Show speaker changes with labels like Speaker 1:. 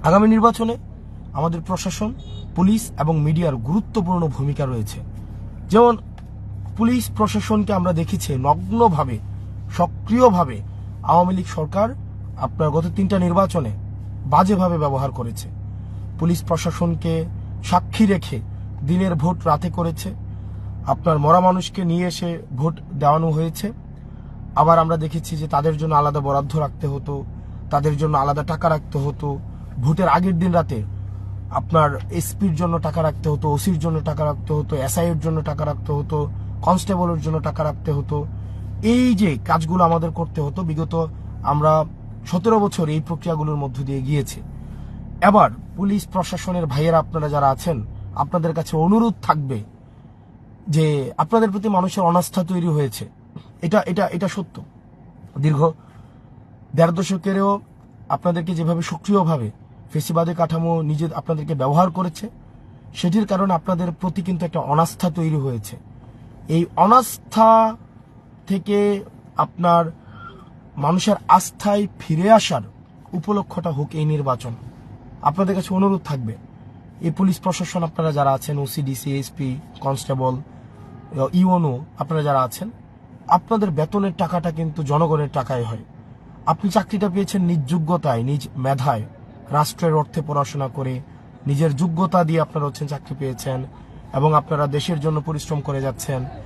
Speaker 1: আগামী নির্বাচনে আমাদের প্রশাসন, পুলিশ এবং মিডিয়ার গুরুত্বপূর্ণ ভূমিকা রয়েছে। যেমন পুলিশ প্রশাসনকে আমরা দেখেছি নগ্নভাবে, সক্রিয়ভাবে আওয়ামী লীগ সরকার আপনার গত 3টা নির্বাচনে বাজেভাবে ব্যবহার করেছে। পুলিশ প্রশাসনকে সাক্ষী রেখে দিনের ভোট রাতে করেছে। আপনার মরা মানুষকে নিয়ে এসে ভোট দেওয়ানো হয়েছে। আবার আমরা দেখেছি যে তাদের জন্য আলাদা বরাদ্দ রাখতে হতো, তাদের জন্য আলাদা টাকা রাখতে হতো। ভোটের আগের দিন রাতে আপনার এসপির জন্য টাকা রাখতে হতো, ওসির জন্য টাকা রাখতে হতো, এসআই এর জন্য টাকা রাখতে হতো, কনস্টেবলের জন্য টাকা রাখতে হতো। এই যে কাজগুলো আমাদের করতে হতো, বিগত আমরা 17 বছর এই প্রক্রিয়াগুলোর মধ্য দিয়ে গিয়েছি। এবার পুলিশ প্রশাসনের ভাইয়েরা আপনারা যারা আছেন, আপনাদের কাছে অনুরোধ থাকবে যে আপনাদের প্রতি মানুষের অনাস্থা তৈরি হয়েছে। এটা সত্য। দীর্ঘ 1.5 দশকেরও আপনাদেরকে যেভাবে সক্রিয়ভাবে ফেসিবাদী কাঠামো আপনাদেরকে ব্যবহার করেছে, সেটির কারণে আপনাদের প্রতি কিন্তু একটা অনাস্থা তৈরি হয়েছে। এই অনাস্থা থেকে আপনার মানুষের আস্থায় ফিরে আসার উপলক্ষটা হোক এই নির্বাচন। আপনাদের কাছে অনুরোধ থাকবে, এই পুলিশ প্রশাসন আপনারা যারা আছেন, OC, DC, SP, constable, UNO আপনারা যারা আছেন, আপনাদের বেতনের টাকাটা কিন্তু জনগণের টাকায় হয়। আপনি চাকরিটা পেয়েছেন নিজ যোগ্যতায়, নিজ মেধায়, রাষ্ট্রের অর্থে পড়াশোনা করে নিজের যোগ্যতা দিয়ে আপনারা চাকরি পেয়েছেন এবং আপনারা দেশের জন্য পরিশ্রম করে যাচ্ছেন।